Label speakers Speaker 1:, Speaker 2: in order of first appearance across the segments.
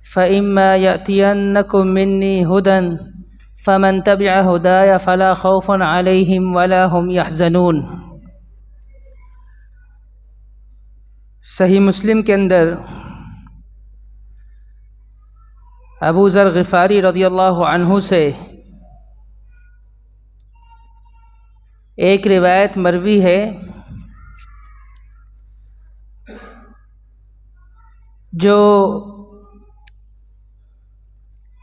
Speaker 1: فإما يأتينكم مني هدى فمن تبع هداي فلا خوف عليهم ولا هم يحزنون۔ صحیح مسلم کے اندر ابو ذر غفاری رضی اللہ عنہ سے ایک روایت مروی ہے جو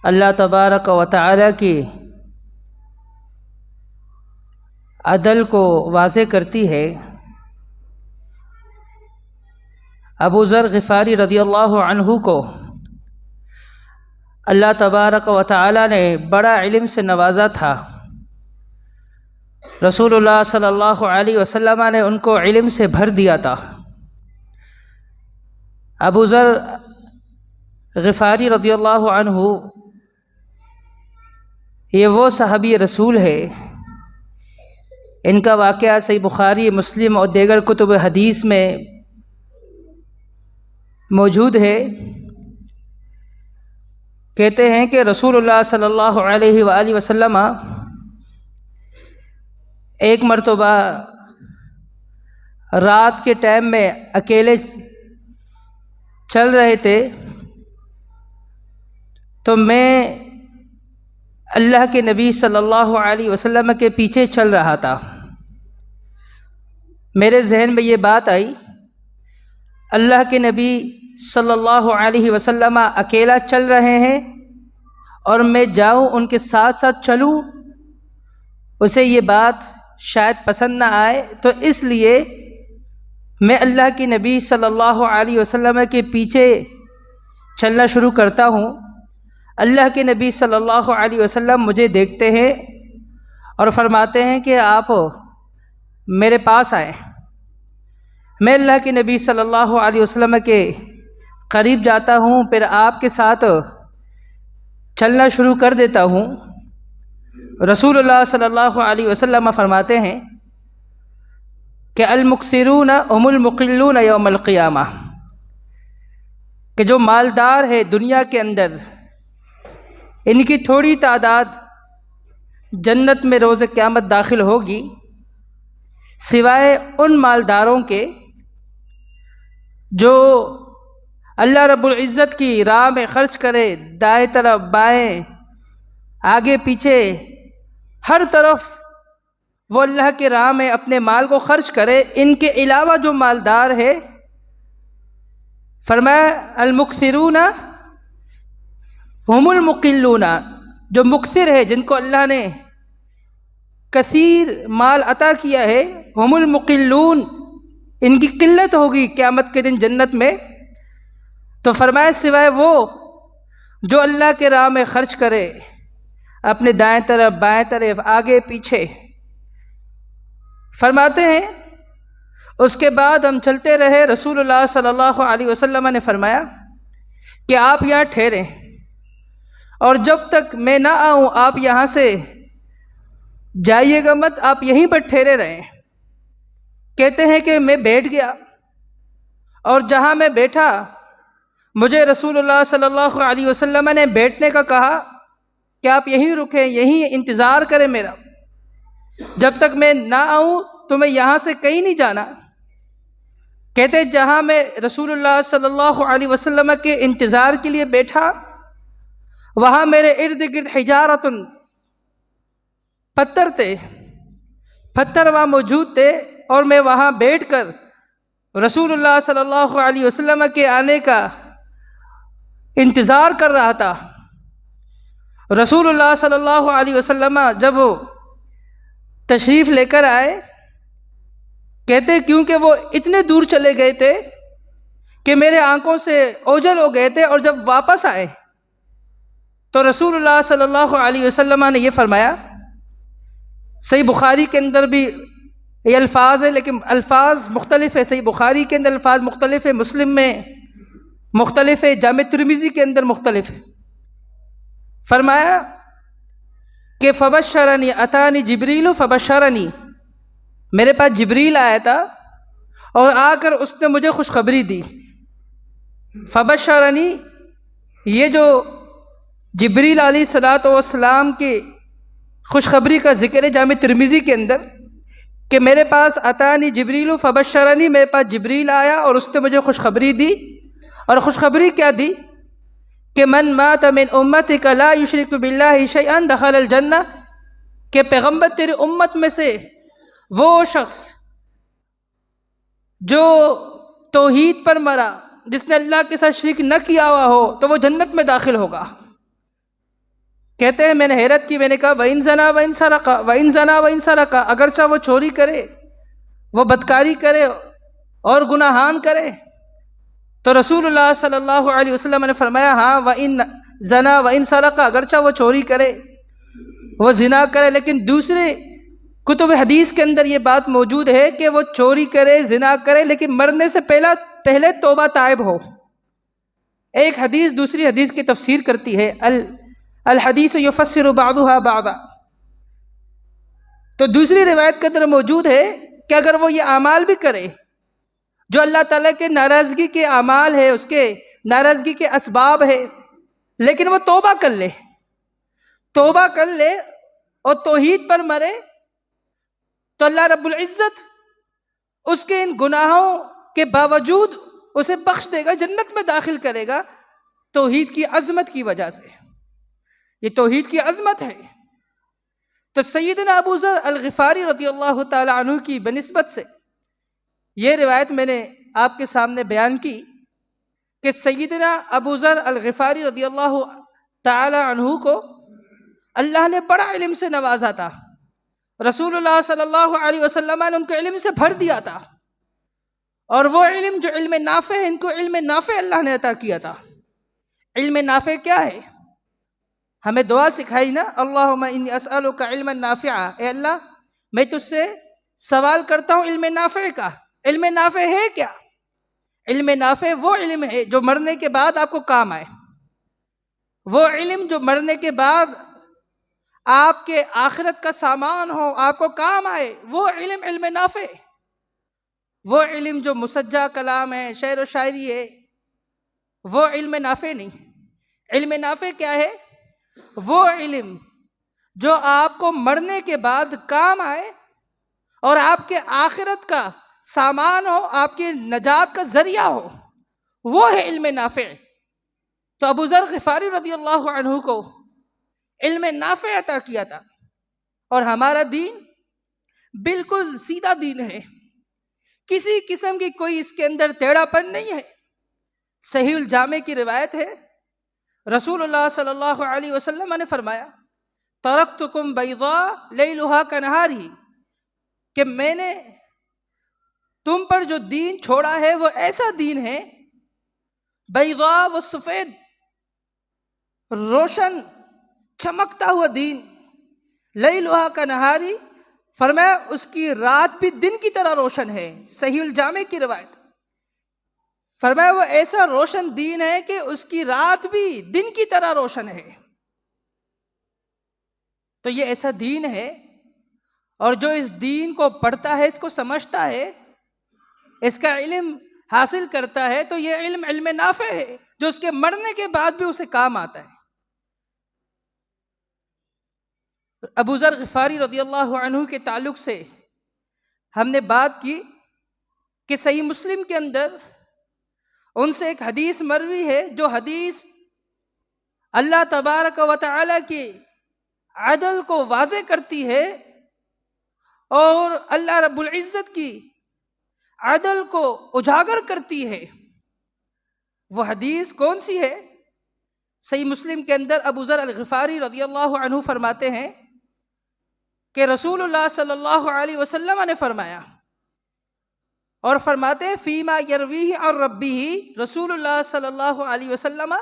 Speaker 1: اللہ تبارک و تعالی کی عدل کو واضح کرتی ہے۔ ابو ذر غفاری رضی اللہ عنہ کو اللہ تبارک و تعالی نے بڑا علم سے نوازا تھا۔ رسول اللہ صلی اللہ علیہ وسلم نے ان کو علم سے بھر دیا تھا۔ ابو ذر غفاری رضی اللہ عنہ یہ وہ صحابی رسول ہے، ان کا واقعہ صحیح بخاری، مسلم اور دیگر کتب حدیث میں موجود ہے۔ کہتے ہیں کہ رسول اللہ صلی اللہ علیہ وآلہ وسلم ایک مرتبہ رات کے ٹائم میں اکیلے چل رہے تھے، تو میں اللہ کے نبی صلی اللہ علیہ وسلم کے پیچھے چل رہا تھا۔ میرے ذہن میں یہ بات آئی، اللہ کے نبی صلی اللہ علیہ وسلم اکیلا چل رہے ہیں اور میں جاؤں ان کے ساتھ ساتھ چلوں، اسے یہ بات شاید پسند نہ آئے، تو اس لیے میں اللہ کے نبی صلی اللہ علیہ وسلم کے پیچھے چلنا شروع کرتا ہوں۔ اللہ کے نبی صلی اللہ علیہ وسلم مجھے دیکھتے ہیں اور فرماتے ہیں کہ آپ میرے پاس آئیں۔ میں اللہ کے نبی صلی اللہ علیہ وسلم کے قریب جاتا ہوں، پھر آپ کے ساتھ چلنا شروع کر دیتا ہوں۔ رسول اللہ صلی اللہ علیہ وسلم فرماتے ہیں کہ المکثرون هم المقلون یوم القیامہ، کہ جو مالدار ہے دنیا کے اندر، ان کی تھوڑی تعداد جنت میں روز قیامت داخل ہوگی، سوائے ان مالداروں کے جو اللہ رب العزت کی راہ میں خرچ کرے، دائیں طرف بائیں آگے پیچھے ہر طرف وہ اللہ کے راہ میں اپنے مال کو خرچ کرے۔ ان کے علاوہ جو مالدار ہے، فرمایا المکثرون ہم المقلون، جو مکثر ہے، جن کو اللہ نے کثیر مال عطا کیا ہے، ہم المقلون، ان کی قلت ہوگی قیامت کے دن جنت میں۔ تو فرمایا سوائے وہ جو اللہ کے راہ میں خرچ کرے، اپنے دائیں طرف بائیں طرف آگے پیچھے۔ فرماتے ہیں اس کے بعد ہم چلتے رہے، رسول اللہ صلی اللہ علیہ وسلم نے فرمایا کہ آپ یہاں ٹھہریں، اور جب تک میں نہ آؤں آپ یہاں سے جائیے گا مت، آپ یہیں پر ٹھہرے رہیں۔ کہتے ہیں کہ میں بیٹھ گیا، اور جہاں میں بیٹھا مجھے رسول اللہ صلی اللہ علیہ وسلم نے بیٹھنے کا کہا کہ آپ یہیں رکیں، یہیں انتظار کریں میرا، جب تک میں نہ آؤں تو میں یہاں سے کہیں نہیں جانا۔ کہتے جہاں میں رسول اللہ صلی اللہ علیہ وسلم کے انتظار کے لیے بیٹھا، وہاں میرے ارد گرد حجارتن، پتھر تھے، پتھر وہاں موجود تھے، اور میں وہاں بیٹھ کر رسول اللہ صلی اللہ علیہ وسلم کے آنے کا انتظار کر رہا تھا۔ رسول اللہ صلی اللہ علیہ وسلم جب وہ تشریف لے کر آئے، کہتے کیونکہ وہ اتنے دور چلے گئے تھے کہ میرے آنکھوں سے اوجھل ہو گئے تھے، اور جب واپس آئے تو رسول اللہ صلی اللہ علیہ وسلم نے یہ فرمایا، صحیح بخاری کے اندر بھی یہ الفاظ ہے لیکن الفاظ مختلف ہے، صحیح بخاری کے اندر الفاظ مختلف ہے، مسلم میں مختلف ہے، جامع ترمذی کے اندر مختلف ہے۔ فرمایا کہ فبشرنی، اتانی جبریل فبشرنی، میرے پاس جبریل آیا تھا اور آ کر اس نے مجھے خوشخبری دی۔ فبشرنی یہ جو جبریل علیہ الصلوۃ والسلام کی خوشخبری کا ذکر ہے جامع ترمذی کے اندر کہ میرے پاس اتانی جبریل فبشرنی، میرے پاس جبریل آیا اور اس نے مجھے خوشخبری دی. اور خوشخبری کیا دی؟ کہ من مات من امتک لا یشرک باللہ شیئا دخل الجنہ، کہ پیغمبر تیری امت میں سے وہ شخص جو توحید پر مرا، جس نے اللہ کے ساتھ شرک نہ کیا ہوا ہو، تو وہ جنت میں داخل ہوگا. کہتے ہیں میں نے حیرت کی، میں نے کہا وَإِن زَنَا وَإِن سَرَقَ وَإِن زَنَا وَإِن سَرَقَ، اگرچہ وہ چوری کرے، وہ بدکاری کرے اور گناہان کرے، تو رسول اللہ صلی اللہ علیہ وسلم نے فرمایا ہاں وَإِن زَنَا وَإِن سَرَقَ، اگرچہ وہ چوری کرے، وہ زنا کرے، لیکن دوسرے کتب حدیث کے اندر یہ بات موجود ہے کہ وہ چوری کرے، زنا کرے، لیکن مرنے سے پہلے توبہ تائب ہو. ایک حدیث دوسری حدیث کی تفسیر کرتی ہے، الحدیث یفسر بعضها بعضا. تو دوسری روایت کے اندر موجود ہے کہ اگر وہ یہ اعمال بھی کرے جو اللہ تعالیٰ کے ناراضگی کے اعمال ہے، اس کے ناراضگی کے اسباب ہے، لیکن وہ توبہ کر لے اور توحید پر مرے، تو اللہ رب العزت اس کے ان گناہوں کے باوجود اسے بخش دے گا، جنت میں داخل کرے گا، توحید کی عظمت کی وجہ سے. یہ توحید کی عظمت ہے. تو سیدنا ابو ذر الغفاری رضی اللہ تعالی عنہ کی بنسبت سے یہ روایت میں نے آپ کے سامنے بیان کی کہ سیدنا ابو ذر الغفاری رضی اللہ تعالی عنہ کو اللہ نے بڑا علم سے نوازا تھا. رسول اللہ صلی اللہ علیہ وسلم نے ان کو علم سے بھر دیا تھا، اور وہ علم جو علم نافع ہے، ان کو علم نافع اللہ نے عطا کیا تھا. علم نافع کیا ہے؟ ہمیں دعا سکھائی نا، اللہم انی اسألک علما نافعا، اے اللہ میں تجھ سے سوال کرتا ہوں علم نافع کا. علم نافع ہے کیا؟ علم نافع وہ علم ہے جو مرنے کے بعد آپ کو کام آئے. وہ علم جو مرنے کے بعد آپ کے آخرت کا سامان ہو، آپ کو کام آئے، وہ علم علم نافع. وہ علم جو مسجع کلام ہے، شعر و شاعری ہے، وہ علم نافع نہیں. علم نافع کیا ہے؟ وہ علم جو آپ کو مرنے کے بعد کام آئے اور آپ کے آخرت کا سامان ہو، آپ کی نجات کا ذریعہ ہو، وہ ہے علم نافع. تو ابو ذر غفاری رضی اللہ عنہ کو علم نافع عطا کیا تھا. اور ہمارا دین بالکل سیدھا دین ہے، کسی قسم کی کوئی اس کے اندر ٹیڑھا پن نہیں ہے. صحیح الجامع کی روایت ہے، رسول اللہ صلی اللہ علیہ وسلم نے فرمایا ترکتکم بیضاء لیلھا کنہاری، کہ میں نے تم پر جو دین چھوڑا ہے وہ ایسا دین ہے، بیضاء وہ سفید روشن چمکتا ہوا دین، لیلھا کنہاری فرمایا اس کی رات بھی دن کی طرح روشن ہے. صحیح الجامع کی روایت فرمایا وہ ایسا روشن دین ہے کہ اس کی رات بھی دن کی طرح روشن ہے. تو یہ ایسا دین ہے، اور جو اس دین کو پڑھتا ہے، اس کو سمجھتا ہے، اس کا علم حاصل کرتا ہے، تو یہ علم علم نافع ہے جو اس کے مرنے کے بعد بھی اسے کام آتا ہے. ابو ذر غفاری رضی اللہ عنہ کے تعلق سے ہم نے بات کی کہ صحیح مسلم کے اندر ان سے ایک حدیث مروی ہے، جو حدیث اللہ تبارک و تعالی کی عدل کو واضح کرتی ہے اور اللہ رب العزت کی عدل کو اجاگر کرتی ہے. وہ حدیث کون سی ہے؟ صحیح مسلم کے اندر ابو ذر الغفاری رضی اللہ عنہ فرماتے ہیں کہ رسول اللہ صلی اللہ علیہ وسلم نے فرمایا، اور فرماتے ہیں فیما یرویہ عن ربہ، رسول اللہ صلی اللہ علیہ وسلم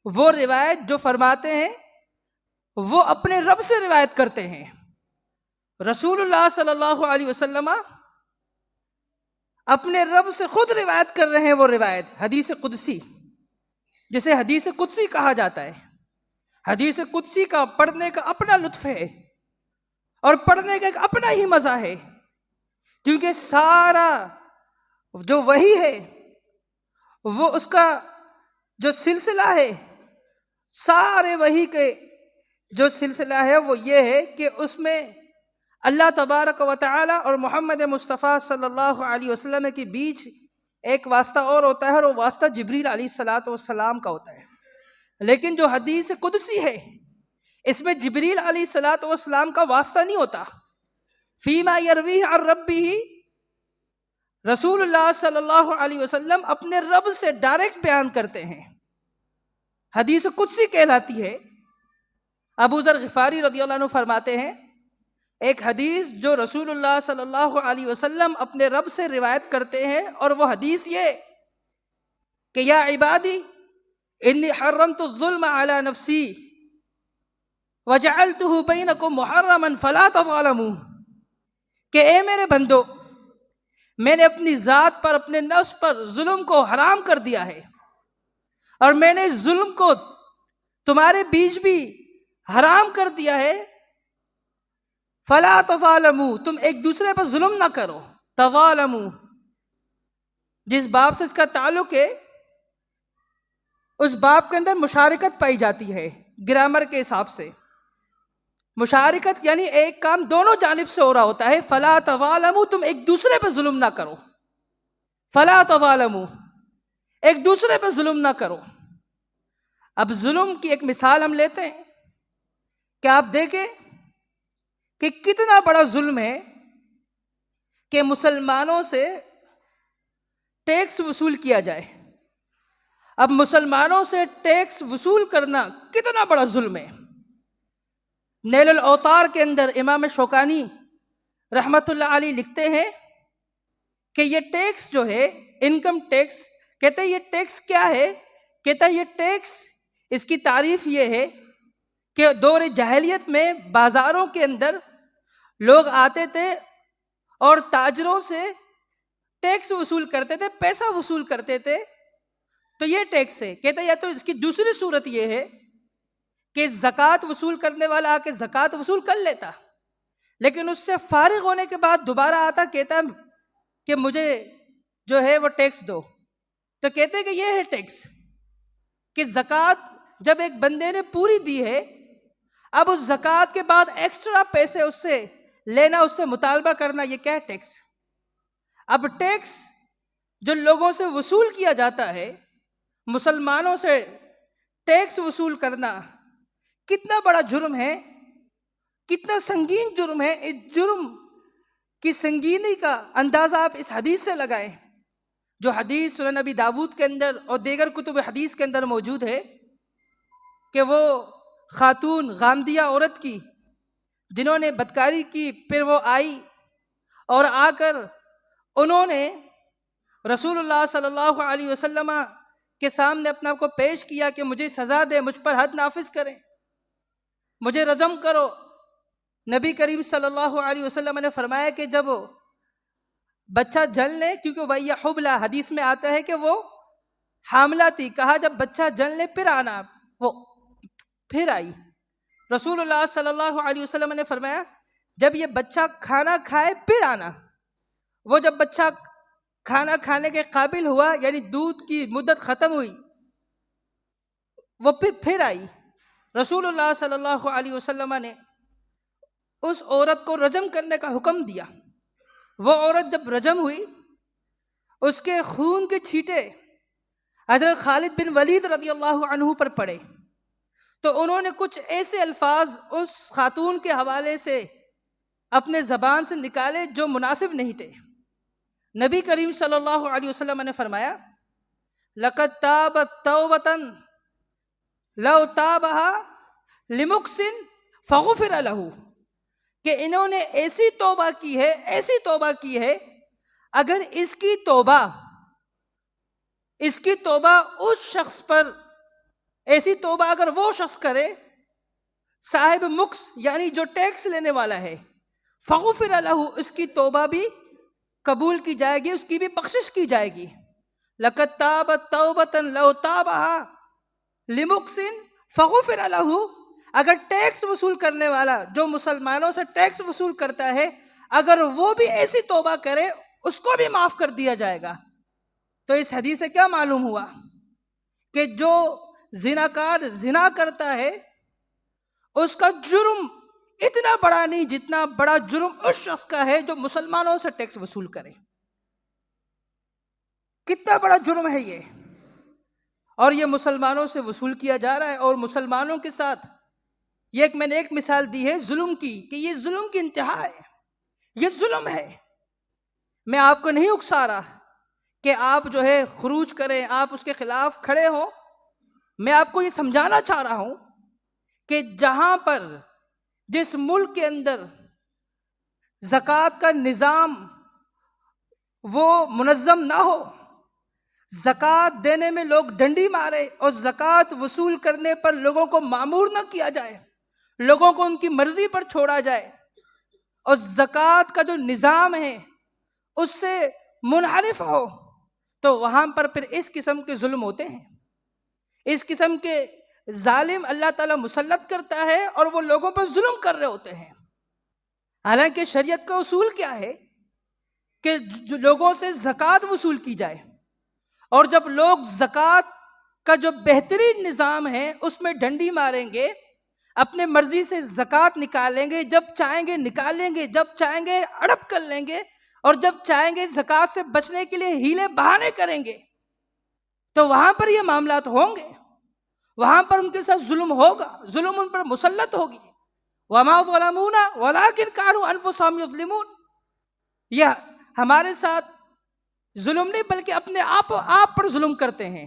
Speaker 1: وہ روایت جو فرماتے ہیں وہ اپنے رب سے روایت کرتے ہیں. رسول اللہ صلی اللہ علیہ وسلم اپنے رب سے خود روایت کر رہے ہیں. وہ روایت حدیث قدسی، جسے حدیث قدسی کہا جاتا ہے. حدیث قدسی کا پڑھنے کا اپنا لطف ہے اور پڑھنے کا ایک اپنا ہی مزہ ہے، کیونکہ سارا جو وحی ہے وہ اس کا جو سلسلہ ہے سارے وحی کے جو سلسلہ ہے وہ یہ ہے کہ اس میں اللہ تبارک و تعالی اور محمد مصطفیٰ صلی اللہ علیہ وسلم کے بیچ ایک واسطہ اور ہوتا ہے، اور وہ واسطہ جبریل علیہ الصلاۃ والسلام کا ہوتا ہے۔ لیکن جو حدیث قدسی ہے اس میں جبریل علیہ الصلاۃ والسلام کا واسطہ نہیں ہوتا۔ فیما یرویہ عن ربہ، رسول اللہ صلی اللہ علیہ وسلم اپنے رب سے ڈائریکٹ بیان کرتے ہیں، حدیث قدسی کہلاتی ہے۔ ابو ذر غفاری رضی اللہ عنہ فرماتے ہیں ایک حدیث جو رسول اللہ صلی اللہ علیہ وسلم اپنے رب سے روایت کرتے ہیں، اور وہ حدیث یہ کہ یا عبادی انی حرمت الظلم علی نفسی وجعلتہ بینکم محرما فلا تظالموا، کہ اے میرے بندو، میں نے اپنی ذات پر، اپنے نفس پر ظلم کو حرام کر دیا ہے، اور میں نے اس ظلم کو تمہارے بیچ بھی حرام کر دیا ہے۔ فلا تظالموا، تم ایک دوسرے پر ظلم نہ کرو۔ تظالموا جس باب سے اس کا تعلق ہے، اس باب کے اندر مشارکت پائی جاتی ہے گرامر کے حساب سے۔ مشارکت یعنی ایک کام دونوں جانب سے ہو رہا ہوتا ہے۔ فلا تظالموا، تم ایک دوسرے پر ظلم نہ کرو۔ فلا تظالموا، ایک دوسرے پر ظلم نہ کرو۔ اب ظلم کی ایک مثال ہم لیتے ہیں کہ آپ دیکھیں کہ کتنا بڑا ظلم ہے کہ مسلمانوں سے ٹیکس وصول کیا جائے۔ اب مسلمانوں سے ٹیکس وصول کرنا کتنا بڑا ظلم ہے۔ نیل الاوطار کے اندر امام شوکانی رحمت اللہ علیہ لکھتے ہیں کہ یہ ٹیکس جو ہے، انکم ٹیکس، کہتے ہیں یہ ٹیکس کیا ہے؟ کہتا ہے یہ ٹیکس، اس کی تعریف یہ ہے کہ دور جاہلیت میں بازاروں کے اندر لوگ آتے تھے اور تاجروں سے ٹیکس وصول کرتے تھے، پیسہ وصول کرتے تھے، تو یہ ٹیکس ہے۔ کہتے ہیں یا تو اس کی دوسری صورت یہ ہے کہ زکوٰۃ وصول کرنے والا آ کے زکوٰۃ وصول کر لیتا، لیکن اس سے فارغ ہونے کے بعد دوبارہ آتا، کہتا کہ مجھے جو ہے وہ ٹیکس دو، تو کہتے ہیں کہ یہ ہے ٹیکس، کہ زکوٰۃ جب ایک بندے نے پوری دی ہے، اب اس زکوٰۃ کے بعد ایکسٹرا پیسے اس سے لینا، اس سے مطالبہ کرنا، یہ کیا ہے؟ ٹیکس۔ اب ٹیکس جو لوگوں سے وصول کیا جاتا ہے، مسلمانوں سے ٹیکس وصول کرنا کتنا بڑا جرم ہے، کتنا سنگین جرم ہے۔ اس جرم کی سنگینی کا اندازہ آپ اس حدیث سے لگائیں، جو حدیث سنن نبی داود کے اندر اور دیگر کتب حدیث کے اندر موجود ہے، کہ وہ خاتون غامدیہ عورت کی جنہوں نے بدکاری کی، پھر وہ آئی اور آ کر انہوں نے رسول اللہ صلی اللہ علیہ وسلم کے سامنے اپنے آپ کو پیش کیا کہ مجھے سزا دے، مجھ پر حد نافذ کریں، مجھے رجم کرو۔ نبی کریم صلی اللہ علیہ وسلم نے فرمایا کہ جب بچہ جل لے، کیونکہ وَهِيَ حُبْلَى حدیث میں آتا ہے کہ وہ حاملہ تھی، کہا جب بچہ جل لے پھر آنا، وہ پھر آئی۔ رسول اللہ صلی اللہ علیہ وسلم نے فرمایا جب یہ بچہ کھانا کھائے پھر آنا۔ وہ جب بچہ کھانا کھانے کے قابل ہوا، یعنی دودھ کی مدت ختم ہوئی، وہ پھر آئی۔ رسول اللہ صلی اللہ علیہ وسلم نے اس عورت کو رجم کرنے کا حکم دیا۔ وہ عورت جب رجم ہوئی، اس کے خون کے چھینٹے حضرت خالد بن ولید رضی اللہ عنہ پر پڑے، تو انہوں نے کچھ ایسے الفاظ اس خاتون کے حوالے سے اپنے زبان سے نکالے جو مناسب نہیں تھے۔ نبی کریم صلی اللہ علیہ وسلم نے فرمایا لَقَدْ تَابَتْ تَوْبَةً لَوْ تَابَهَا لِمُقْسٍ فَغُفِرَ لَهُ، کہ انہوں نے ایسی توبہ کی ہے، ایسی توبہ کی ہے، اگر اس کی توبہ اس شخص پر، ایسی توبہ اگر وہ شخص کرے صاحب مقص یعنی جو ٹیکس لینے والا ہے، فغفر لہ، اس کی توبہ بھی قبول کی جائے گی، اس کی بھی بخشش کی جائے گی۔ لقد تابت توبۃ لو تابها لمقص فغفر لہ، اگر ٹیکس وصول کرنے والا جو مسلمانوں سے ٹیکس وصول کرتا ہے، اگر وہ بھی ایسی توبہ کرے اس کو بھی معاف کر دیا جائے گا۔ تو اس حدیث سے کیا معلوم ہوا کہ جو زناکار زنا کرتا ہے اس کا جرم اتنا بڑا نہیں جتنا بڑا جرم اس شخص کا ہے جو مسلمانوں سے ٹیکس وصول کرے. کتنا بڑا جرم ہے یہ، اور یہ مسلمانوں سے وصول کیا جا رہا ہے. اور مسلمانوں کے ساتھ یہ میں نے ایک مثال دی ہے ظلم کی، کہ یہ ظلم کی انتہا ہے، یہ ظلم ہے. میں آپ کو نہیں اکسا رہا کہ آپ جو ہے خروج کریں، آپ اس کے خلاف کھڑے ہوں. میں آپ کو یہ سمجھانا چاہ رہا ہوں کہ جہاں پر جس ملک کے اندر زکوٰۃ کا نظام وہ منظم نہ ہو، زکوٰۃ دینے میں لوگ ڈنڈی مارے اور زکوٰۃ وصول کرنے پر لوگوں کو مامور نہ کیا جائے، لوگوں کو ان کی مرضی پر چھوڑا جائے، اور زکوٰۃ کا جو نظام ہے اس سے منحرف ہو، تو وہاں پر پھر اس قسم کے ظلم ہوتے ہیں. اس قسم کے ظالم اللہ تعالیٰ مسلط کرتا ہے اور وہ لوگوں پر ظلم کر رہے ہوتے ہیں. حالانکہ شریعت کا اصول کیا ہے کہ لوگوں سے زکوٰۃ وصول کی جائے، اور جب لوگ زکوٰۃ کا جو بہترین نظام ہے اس میں ڈنڈی ماریں گے، اپنے مرضی سے زکوٰۃ نکالیں گے، جب چاہیں گے نکالیں گے، جب چاہیں گے ہڑپ کر لیں گے، اور جب چاہیں گے زکوٰۃ سے بچنے کے لیے ہیلے بہانے کریں گے، تو وہاں پر یہ معاملات ہوں گے، وہاں پر ان کے ساتھ ظلم ہوگا، ظلم ان پر مسلط ہوگی. وَمَا ظَلَمُونَا وَلَٰكِنْ كَانُوا أَنفُسَهُمْ يَظْلِمُونَ. یہ ہمارے ساتھ ظلم نہیں بلکہ اپنے آپ پر ظلم کرتے ہیں.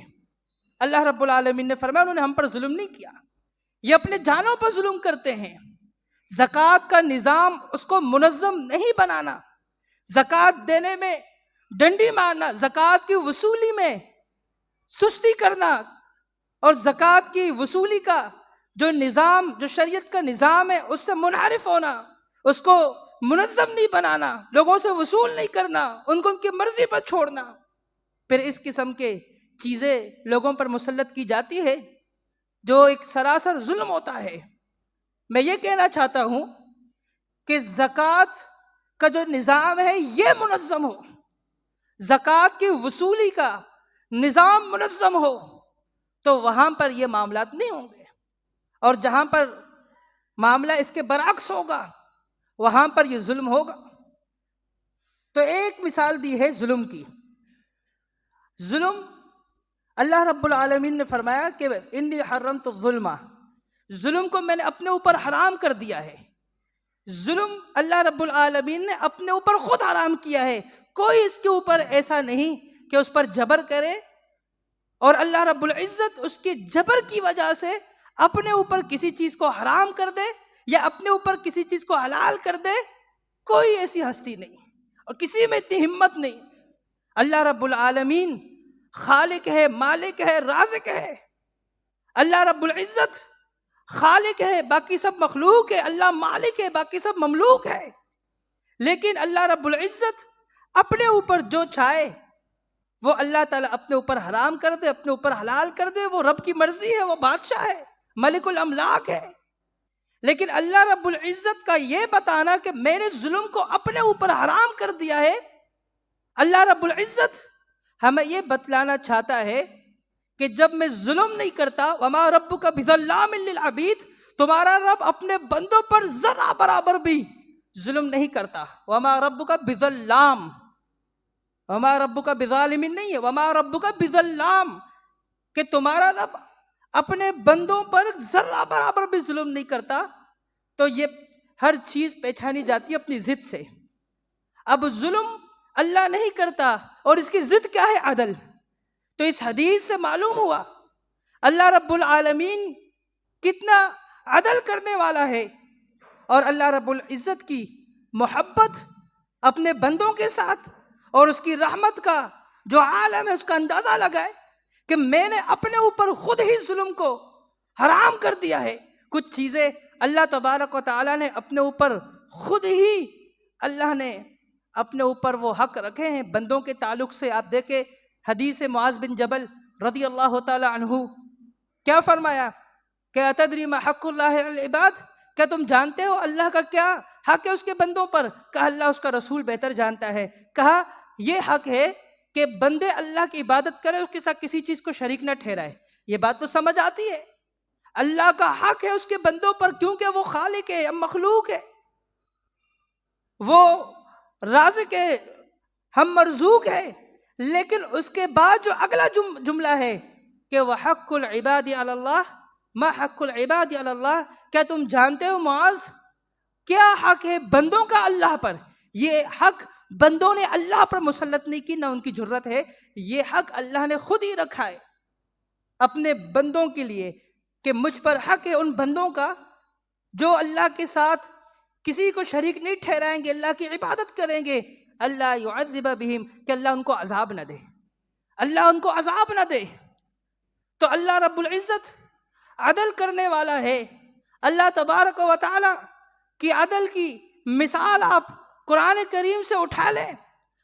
Speaker 1: اللہ رب العالمین نے فرمایا انہوں نے ہم پر ظلم نہیں کیا، یہ اپنے جانوں پر ظلم کرتے ہیں. زکوٰۃ کا نظام اس کو منظم نہیں بنانا، زکوٰۃ دینے میں ڈنڈی مارنا، زکوٰۃ کی وصولی میں سستی کرنا، اور زکوٰۃ کی وصولی کا جو نظام، جو شریعت کا نظام ہے اس سے منحرف ہونا، اس کو منظم نہیں بنانا، لوگوں سے وصول نہیں کرنا، ان کو ان کی مرضی پر چھوڑنا، پھر اس قسم کے چیزیں لوگوں پر مسلط کی جاتی ہے جو ایک سراسر ظلم ہوتا ہے. میں یہ کہنا چاہتا ہوں کہ زکوٰۃ کا جو نظام ہے یہ منظم ہو، زکوٰۃ کی وصولی کا نظام منظم ہو، تو وہاں پر یہ معاملات نہیں ہوں گے. اور جہاں پر معاملہ اس کے برعکس ہوگا وہاں پر یہ ظلم ہوگا. تو ایک مثال دی ہے ظلم کی. ظلم اللہ رب العالمین نے فرمایا کہ انی حرمت الظلم، ظلم کو میں نے اپنے اوپر حرام کر دیا ہے. ظلم اللہ رب العالمین نے اپنے اوپر خود حرام کیا ہے، کوئی اس کے اوپر ایسا نہیں کہ اس پر جبر کرے، اور اللہ رب العزت اس کے جبر کی وجہ سے اپنے اوپر کسی چیز کو حرام کر دے یا اپنے اوپر کسی چیز کو حلال کر دے. کوئی ایسی ہستی نہیں اور کسی میں اتنی ہمت نہیں. اللہ رب العالمین خالق ہے، مالک ہے، رازق ہے. اللہ رب العزت خالق ہے، باقی سب مخلوق ہے. اللہ مالک ہے، باقی سب مملوک ہے. لیکن اللہ رب العزت اپنے اوپر جو چاہے وہ اللہ تعالیٰ اپنے اوپر حرام کر دے، اپنے اوپر حلال کر دے. وہ رب کی مرضی ہے، وہ بادشاہ ہے، ملک الاملاک ہے. لیکن اللہ رب العزت کا یہ بتانا کہ میں نے ظلم کو اپنے اوپر حرام کر دیا ہے، اللہ رب العزت ہمیں یہ بتلانا چاہتا ہے کہ جب میں ظلم نہیں کرتا، وَمَا رَبُّكَ بِظَلَّامٍ لِّلْعَبِيدِ، تمہارا رب اپنے بندوں پر ذرہ برابر بھی ظلم نہیں کرتا. وَمَا رَبُّكَ بِظَلَّامٍ، وَمَا رَبُّكَ بِظَالِمٍ نہیں ہے، وَمَا رَبُّكَ بِظَلَّامٍ، کہ تمہارا رب اپنے بندوں پر ذرہ برابر بھی ظلم نہیں کرتا. تو یہ ہر چیز پہچانی جاتی ہے اپنی ضد سے. اب ظلم اللہ نہیں کرتا اور اس کی ضد کیا ہے؟ عدل. تو اس حدیث سے معلوم ہوا اللہ رب العالمین کتنا عدل کرنے والا ہے، اور اللہ رب العزت کی محبت اپنے بندوں کے ساتھ اور اس کی رحمت کا جو عالم ہے اس کا اندازہ لگائے کہ میں نے اپنے اوپر خود ہی ظلم کو حرام کر دیا ہے. کچھ چیزیں اللہ تبارک و تعالیٰ نے اپنے اوپر خود ہی اللہ نے اپنے اوپر وہ حق رکھے ہیں بندوں کے تعلق سے. آپ دیکھیں حدیث معاذ بن جبل رضی اللہ تعالی عنہ کیا فرمایا کہ اتدری ما حق اللہ علی العباد، کیا تم جانتے ہو اللہ کا کیا حق ہے اس کے بندوں پر؟ کہا اللہ اس کا رسول بہتر جانتا ہے. کہا یہ حق ہے کہ بندے اللہ کی عبادت کرے، اس کے ساتھ کسی چیز کو شریک نہ ٹھہرائے. یہ بات تو سمجھ آتی ہے. اللہ کا حق ہے اس کے بندوں پر کیونکہ وہ خالق ہے، مخلوق ہے، وہ رازق ہے، ہم مرزوق ہے. لیکن اس کے بعد جو اگلا جملہ ہے کہ وَحَقُّ الْعِبَادِ عَلَى اللَّهِ مَا حَقُّ الْعِبَادِ عَلَى اللَّهِ، کیا تم جانتے ہو معاذ کیا حق ہے بندوں کا اللہ پر؟ یہ حق بندوں نے اللہ پر مسلط نہیں کی، نہ ان کی جرت ہے، یہ حق اللہ نے خود ہی رکھا ہے اپنے بندوں کے لیے کہ مجھ پر حق ہے ان بندوں کا جو اللہ کے ساتھ کسی کو شریک نہیں ٹھہرائیں گے، اللہ کی عبادت کریں گے. اللہ يعذب بہم، کہ اللہ ان کو عذاب نہ دے، اللہ ان کو عذاب نہ دے. تو اللہ رب العزت عدل کرنے والا ہے. اللہ تبارک و تعالی کی عدل کی مثال آپ قرآن کریم سے اٹھا لیں.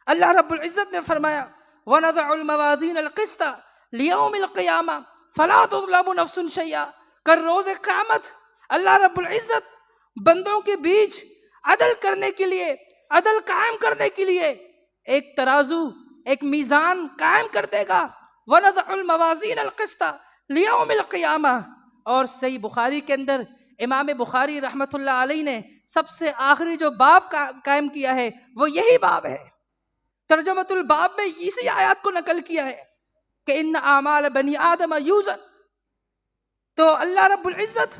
Speaker 1: اللہ رب العزت نے فرمایا وَنَضَعُ الْمَوَازِينَ الْقِسْطَ لِيَوْمِ الْقِيَامَةِ فَلَا تُظْلَمُ نَفْسٌ شَيْئًا. کل روز قیامت اللہ رب العزت بندوں کے بیچ عدل کرنے کے لیے، عدل قائم کرنے کے لیے ایک ترازو، ایک میزان قائم کر دے گا. وَنَضَعُ الْمَوَازِينَ الْقِسْطَ لِيَوْمِ الْقِيَامَةِ. اور صحیح بخاری کے اندر امام بخاری رحمۃ اللہ علیہ نے سب سے آخری جو باب قائم کیا ہے وہ یہی باب ہے. ترجمۃ الباب میں اسی آیات کو نقل کیا ہے کہ ان اعمال بنی آدم یوزن. تو اللہ رب العزت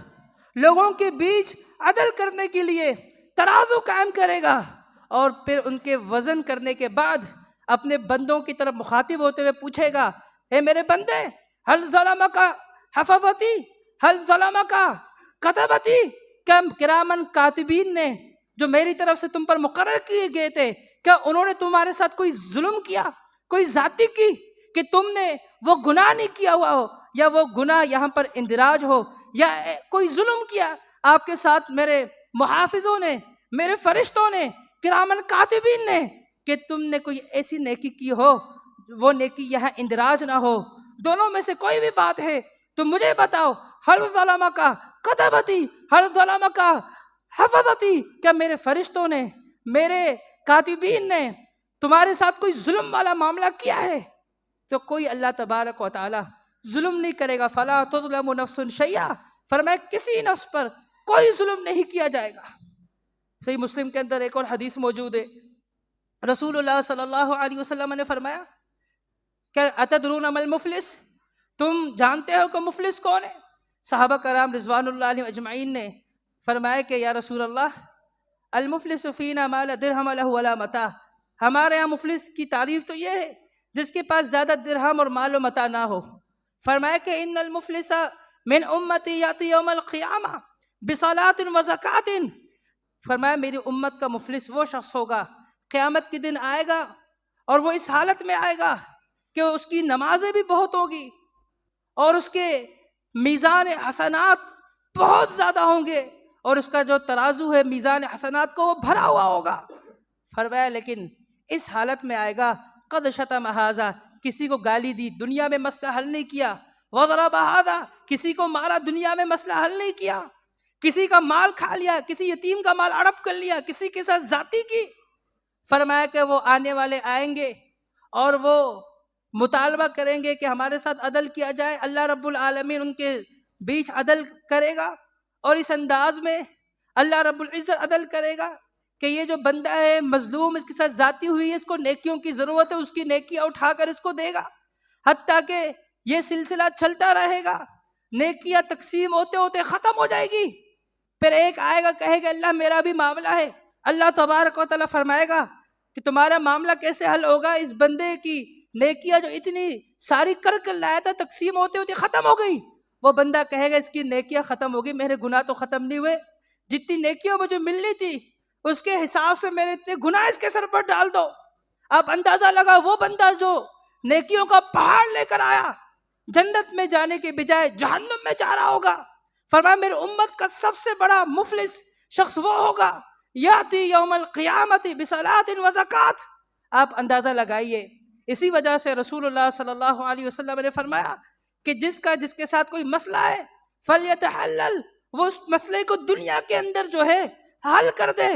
Speaker 1: لوگوں کے بیچ عدل کرنے کے لیے ترازو قائم کرے گا اور پھر ان کے وزن کرنے کے بعد اپنے بندوں کی طرف مخاطب ہوتے ہوئے پوچھے گا اے میرے بندے حل ظلمک حفظتی حل ظلمک کتبتی، کیا کرامن کاتبین نے جو میری طرف سے تم پر مقرر کیے گئے تھے کیا انہوں نے تمہارے ساتھ کوئی ظلم کیا، کوئی زیادتی کی کہ تم نے وہ گناہ نہیں کیا ہوا ہو، یا وہ گناہ یہاں پر اندراج ہو، یا کوئی ظلم کیا آپ کے ساتھ میرے محافظوں نے، میرے فرشتوں نے، کرامن کاتبین نے، کہ تم نے کوئی ایسی نیکی کی ہو وہ نیکی یہاں اندراج نہ ہو. دونوں میں سے کوئی بھی بات ہے تو مجھے بتاؤ. حل ظلمک کتبتی حل ظلمک حفظتی، کیا میرے فرشتوں نے، میرے کاتبین نے تمہارے ساتھ کوئی ظلم والا معاملہ کیا ہے؟ تو کوئی اللہ تبارک و تعالی ظلم نہیں کرے گا. فلا تظلم نفس شیئا، فرمایا کسی نفس پر کوئی ظلم نہیں کیا جائے گا. صحیح مسلم کے اندر ایک اور حدیث موجود ہے، رسول اللہ صلی اللہ علیہ وسلم نے فرمایا کہ اتدرون ما المفلس، تم جانتے ہو کہ مفلس کون ہے؟ صحابہ کرام رضوان اللہ علیہم اجمعین نے فرمایا کہ یا رسول اللہ المفلس فینا ما لا درہم لہ ولا متاع، ہمارے یہاں مفلس کی تعریف تو یہ ہے جس کے پاس زیادہ درہم اور مال و متاع نہ ہو. فرمایا کہ ان المفلس من امتی یاتی یوم القیامہ بصلاۃ و زکوٰۃ، فرمایا میری امت کا مفلس وہ شخص ہوگا قیامت کے دن آئے گا اور وہ اس حالت میں آئے گا کہ اس کی نمازیں بھی بہت ہوگی اور اس کے میزان حسنات بہت زیادہ ہوں گے اور اس کا جو ترازو ہے میزان حسنات کو وہ بھرا ہوا ہوگا. فرمایا لیکن اس حالت میں آئے گا قد شتم ھذا، کسی کو گالی دی، دنیا میں مسئلہ حل نہیں کیا، وضرب ھذا، کسی کو مارا، دنیا میں مسئلہ حل نہیں کیا، کسی کا مال کھا لیا، کسی یتیم کا مال ہڑپ کر لیا، کسی کے ساتھ زیادتی کی. فرمایا کہ وہ آنے والے آئیں گے اور وہ مطالبہ کریں گے کہ ہمارے ساتھ عدل کیا جائے. اللہ رب العالمین ان کے بیچ عدل کرے گا اور اس انداز میں اللہ رب العزت عدل کرے گا کہ یہ جو بندہ ہے مظلوم، اس کے ساتھ زیادتی ہوئی ہے، اس کو نیکیوں کی ضرورت ہے، اس کی نیکیاں اٹھا کر اس کو دے گا، حتیٰ کہ یہ سلسلہ چلتا رہے گا، نیکیاں تقسیم ہوتے ہوتے ختم ہو جائے گی. پھر ایک آئے گا کہے گا اللہ میرا بھی معاملہ ہے. اللہ تبارک و تعالیٰ فرمائے گا کہ تمہارا معاملہ کیسے حل ہوگا؟ اس بندے کی نیکیاں جو اتنی ساری کر لایا تھا تقسیم ہوتے ہوتے ختم ہو گئی. وہ بندہ کہے گا اس کی نیکیاں ختم ہو گئی، میرے گناہ تو ختم نہیں ہوئے، جتنی نیکیاں مجھے ملنی تھی اس کے حساب سے میرے اتنے گناہ اس کے سر پر ڈال دو. اب اندازہ لگا وہ بندہ جو نیکیوں کا پہاڑ لے کر آیا جنت میں جانے کے بجائے جہنم میں جا رہا ہوگا. فرمایا میرے امت کا سب سے بڑا مفلس شخص وہ ہوگا یاتی یوم القیامت بصلاۃ و زکوٰۃ. آپ اندازہ لگائیے. اسی وجہ سے رسول اللہ صلی اللہ علیہ وسلم نے فرمایا کہ جس کے ساتھ کوئی مسئلہ ہے فلیتحلل، وہ اس مسئلے کو دنیا کے اندر جو ہے حل کر دے،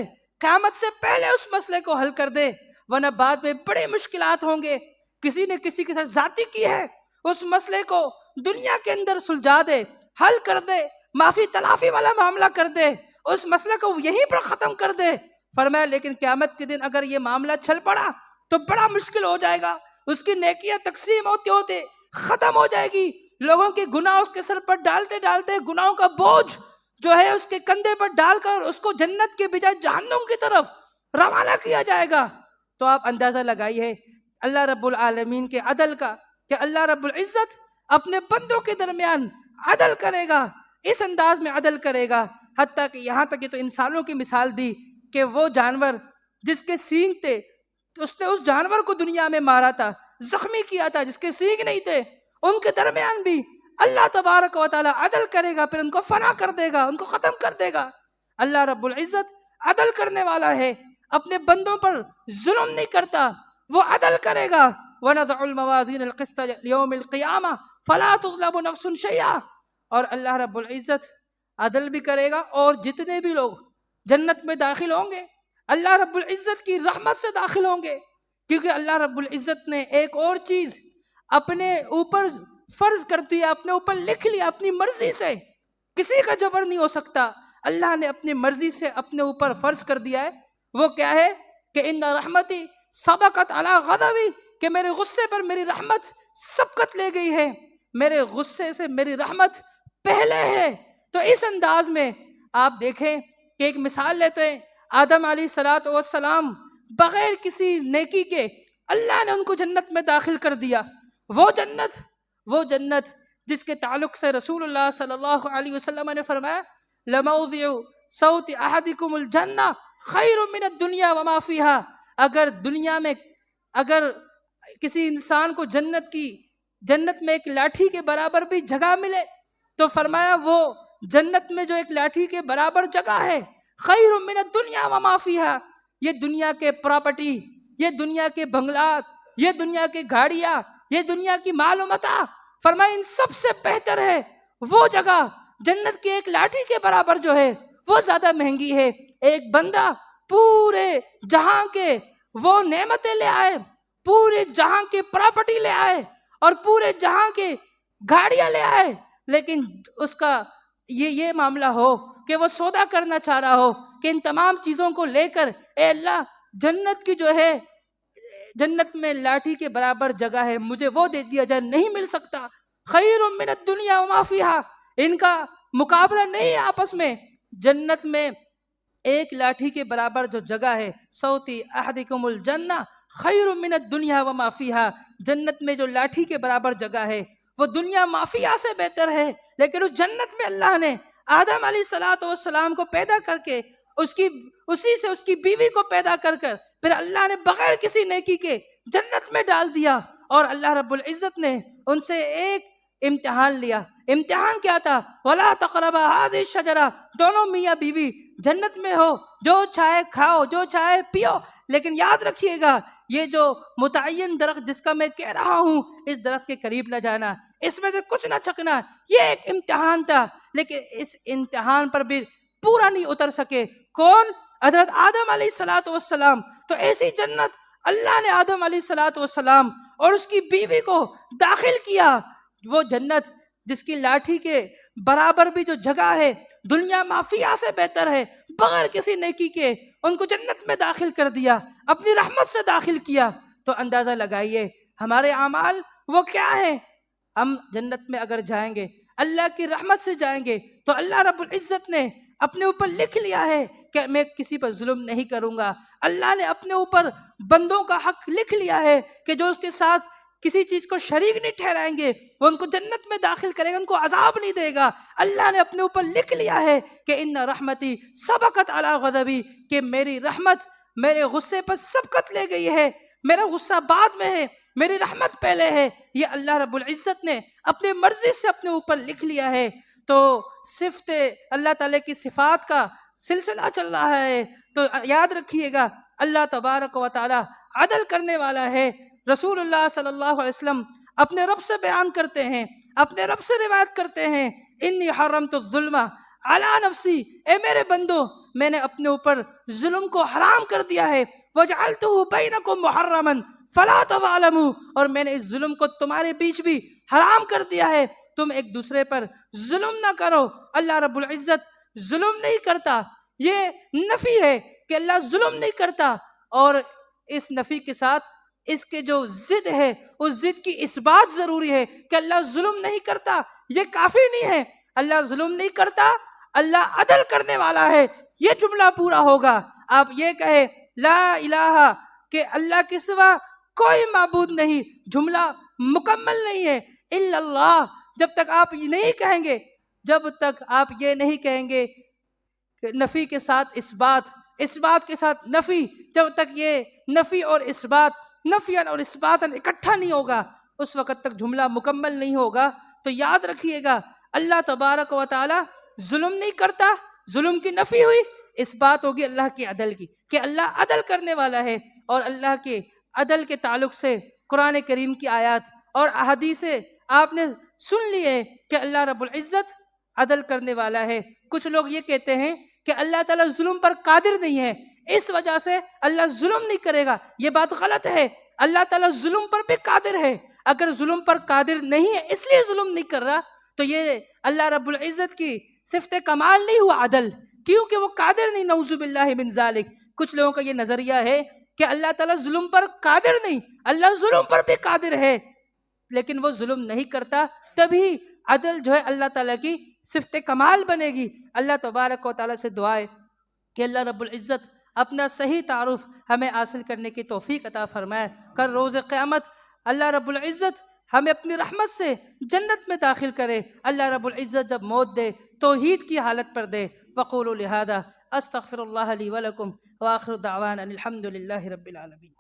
Speaker 1: قیامت سے پہلے اس مسئلے کو حل کر دے، ورنہ بعد میں بڑے مشکلات ہوں گے. کسی نے کسی کے ساتھ زیادتی کی ہے، اس مسئلے کو دنیا کے اندر سلجھا دے، حل کر دے، معافی تلافی والا معاملہ کر دے، اس مسئلہ کو یہیں پر ختم کر دے۔ فرمایا لیکن قیامت کے دن اگر یہ معاملہ چھل پڑا تو بڑا مشکل ہو جائے گا، اس کی نیکیاں تقسیم ہوتے ہوتے ختم ہو جائے گی، لوگوں کے گناہ اس کے سر پر ڈالتے ڈالتے گناہوں کا بوجھ جو ہے اس کے کندھے پر ڈال کر اس کو جنت کے بجائے جہنم کی طرف روانہ کیا جائے گا۔ تو آپ اندازہ لگائیے اللہ رب العالمین کے عدل کا، کہ اللہ رب العزت اپنے بندوں کے درمیان عدل کرے گا، اس انداز میں عدل کرے گا، حتیٰ کہ یہاں تک یہ تو انسانوں کی مثال دی کہ وہ جانور جس کے سینگ تھے اس نے اس جانور کو دنیا میں مارا تھا، زخمی کیا تھا، جس کے سینگ نہیں تھے، ان کے درمیان بھی اللہ تبارک و تعالی عدل کرے گا، پھر ان کو فنا کر دے گا، ان کو ختم کر دے گا۔ اللہ رب العزت عدل کرنے والا ہے، اپنے بندوں پر ظلم نہیں کرتا، وہ عدل کرے گا۔ وَنَضَعُ الْمَوَازِينَ الْقِسْطَ لِيَوْمِ الْقِيَامَةِ فَلَا تُظْلَمُ نَفْسٌ شَيْئًا، اور اللہ رب العزت عدل بھی کرے گا، اور جتنے بھی لوگ جنت میں داخل ہوں گے اللہ رب العزت کی رحمت سے داخل ہوں گے، کیونکہ اللہ رب العزت نے ایک اور چیز اپنے اوپر فرض کر دیا، اپنے اوپر لکھ لیا اپنی مرضی سے، کسی کا جبر نہیں ہو سکتا، اللہ نے اپنی مرضی سے اپنے اوپر فرض کر دیا ہے۔ وہ کیا ہے کہ ان رحمتی سبقت علی غضبی، کہ میرے غصے پر میری رحمت سبقت لے گئی ہے، میرے غصے سے میری رحمت پہلے ہے۔ تو اس انداز میں آپ دیکھیں کہ ایک مثال لیتے ہیں، آدم علیہ السلام بغیر کسی نیکی کے اللہ نے ان کو جنت میں داخل کر دیا۔ وہ جنت جس کے تعلق سے رسول اللہ صلی اللہ علیہ وسلم نے فرمایا لَمَوْضِعُ صَوْتِ أَحَدِكُمُ الْجَنَّةِ خَيْرٌ مِّنَ الدُّنْيَا وَمَا فِيهَا، اگر دنیا میں اگر کسی انسان کو جنت میں ایک لاٹھی کے برابر بھی جگہ ملے تو فرمایا وہ جنت میں جو ایک لاٹھی کے برابر جگہ ہے خیر من الدنیا وما فیہا، یہ دنیا کے پراپرٹی، یہ دنیا کے بنگلات، یہ دنیا کے گاڑیاں، یہ دنیا کی مال و متاع، فرمایا ان سب سے بہتر ہے وہ جگہ جنت کی ایک لاٹھی کے برابر جو ہے وہ زیادہ مہنگی ہے۔ ایک بندہ پورے جہاں کے وہ نعمتیں لے آئے، پورے جہاں کے پراپرٹی لے آئے اور پورے جہاں کے گاڑیاں لے آئے، لیکن اس کا یہ معاملہ ہو کہ وہ سودا کرنا چاہ رہا ہو کہ ان تمام چیزوں کو لے کر اے اللہ جنت کی جو ہے جنت میں لاٹھی کے برابر جگہ ہے مجھے وہ دے دیا جائے، نہیں مل سکتا۔ خیر من الدنیا وما فیہا، ان کا مقابلہ نہیں ہے آپس میں۔ جنت میں ایک لاٹھی کے برابر جو جگہ ہے صوتی احدکم الجنہ خیر من الدنیا وما فیہا، جنت میں جو لاٹھی کے برابر جگہ ہے وہ دنیا مافیہ سے بہتر ہے، لیکن اس جنت میں اللہ نے آدم علیہ السلام کو پیدا کر کے اسی سے اس کی بیوی کو پیدا کر پھر اللہ نے بغیر کسی نیکی کے جنت میں ڈال دیا، اور اللہ رب العزت نے ان سے ایک امتحان لیا۔ امتحان کیا تھا؟ وَلَا تَقْرَبَا هَٰذِهِ الشَّجَرَةَ، دونوں میاں بیوی جنت میں ہو، جو چاہے کھاؤ جو چاہے پیو، لیکن یاد رکھیے گا یہ جو متعین درخت جس کا میں کہہ رہا ہوں اس درخت کے قریب نہ جانا، اس میں سے کچھ نہ چکنا۔ یہ ایک امتحان تھا، لیکن اس امتحان پر بھی پورا نہیں اتر سکے۔ کون؟ حضرت آدم علیہ السلام۔ تو ایسی جنت اللہ نے آدم علیہ السلام اور اس کی بیوی کو داخل کیا، وہ جنت جس کی لاٹھی کے برابر بھی جو جگہ ہے دنیا مافیہ سے بہتر ہے، بغیر کسی نیکی کے ان کو جنت میں داخل کر دیا، اپنی رحمت سے داخل کیا۔ تو اندازہ لگائیے ہمارے اعمال وہ کیا ہیں۔ ہم جنت میں اگر جائیں گے اللہ کی رحمت سے جائیں گے تو اللہ رب العزت نے اپنے اوپر لکھ لیا ہے کہ میں کسی پر ظلم نہیں کروں گا۔ اللہ نے اپنے اوپر بندوں کا حق لکھ لیا ہے کہ جو اس کے ساتھ کسی چیز کو شریک نہیں ٹھہرائیں گے وہ ان کو جنت میں داخل کرے گا، ان کو عذاب نہیں دے گا۔ اللہ نے اپنے اوپر لکھ لیا ہے کہ ان رحمتی سبقت علی غضبی، کہ میری رحمت میرے غصے پر سبقت لے گئی ہے، میرا غصہ بعد میں ہے، میری رحمت پہلے ہے۔ یہ اللہ رب العزت نے اپنے مرضی سے اپنے اوپر لکھ لیا ہے۔ تو صفت اللہ تعالیٰ کی صفات کا سلسلہ چل رہا ہے، تو یاد رکھیے گا اللہ تبارک و تعالی عدل کرنے والا ہے۔ رسول اللہ صلی اللہ علیہ وسلم اپنے رب سے بیان کرتے ہیں، اپنے رب سے روایت کرتے ہیں، انی حرمت الظلم علی نفسی، اے میرے بندو میں نے اپنے اوپر ظلم کو حرام کر دیا ہے، وجعلتہ بینکم محرما فلا تظالموا، اور میں نے اس ظلم کو تمہارے بیچ بھی حرام کر دیا ہے، تم ایک دوسرے پر ظلم نہ کرو. اللہ رب العزت ظلم نہیں کرتا. یہ نفی ہے کہ اللہ ظلم نہیں کرتا، اور اس نفی کے ساتھ اس کے جو ضد ہے اس ضد کی اس بات ضروری ہے کہ اللہ ظلم نہیں کرتا. یہ کافی نہیں ہے. اللہ ظلم نہیں کرتا، اللہ عدل کرنے والا ہے. یہ جملہ پورا ہوگا. آپ یہ کہے لا الہ، کہ اللہ کے سوا کوئی معبود نہیں، جملہ مکمل نہیں ہے. الا اللہ، جب تک آپ یہ نہیں کہیں گے، جب تک آپ یہ نہیں کہیں گے کہ نفی کے ساتھ اس بات کے ساتھ نفی، جب تک یہ نفی اور اس بات، نفیاً اور اس بات اکٹھا نہیں ہوگا، اس وقت تک جملہ مکمل نہیں ہوگا. تو یاد رکھیے گا، اللہ تبارک و تعالی ظلم نہیں کرتا. ظلم کی نفی ہوئی، اس بات ہوگی اللہ کی عدل کی، کہ اللہ عدل کرنے والا ہے. اور اللہ کے عدل کے تعلق سے قرآن کریم کی آیات اور احادیث آپ نے سن لیے کہ اللہ رب العزت عدل کرنے والا ہے. کچھ لوگ یہ کہتے ہیں کہ اللہ تعالیٰ ظلم پر قادر نہیں ہے، اس وجہ سے اللہ ظلم نہیں کرے گا. یہ بات غلط ہے. اللہ تعالیٰ ظلم پر بھی قادر ہے. اگر ظلم پر قادر نہیں ہے اس لیے ظلم نہیں کر رہا، تو یہ اللہ رب العزت کی صفت کمال نہیں ہوا عدل، کیونکہ وہ قادر نہیں. نعوذ باللہ من ذالک. کچھ لوگوں کا یہ نظریہ ہے کہ اللہ تعالیٰ ظلم پر قادر نہیں، اللہ ظلم پر بھی قادر ہے لیکن وہ ظلم نہیں کرتا. تبھی عدل جو ہے اللہ تعالیٰ کی صفت کمال بنے گی. اللہ تبارک و تعالیٰ سے دعا ہے کہ اللہ رب العزت اپنا صحیح تعارف ہمیں حاصل کرنے کی توفیق عطا فرمائے. کل روز قیامت اللہ رب العزت ہمیں اپنی رحمت سے جنت میں داخل کرے. اللہ رب العزت جب موت دے توحید کی حالت پر دے. وقولوا لہذا استغفر اللہ لی ولکم وآخر دعوانا الحمد للہ رب العالمین.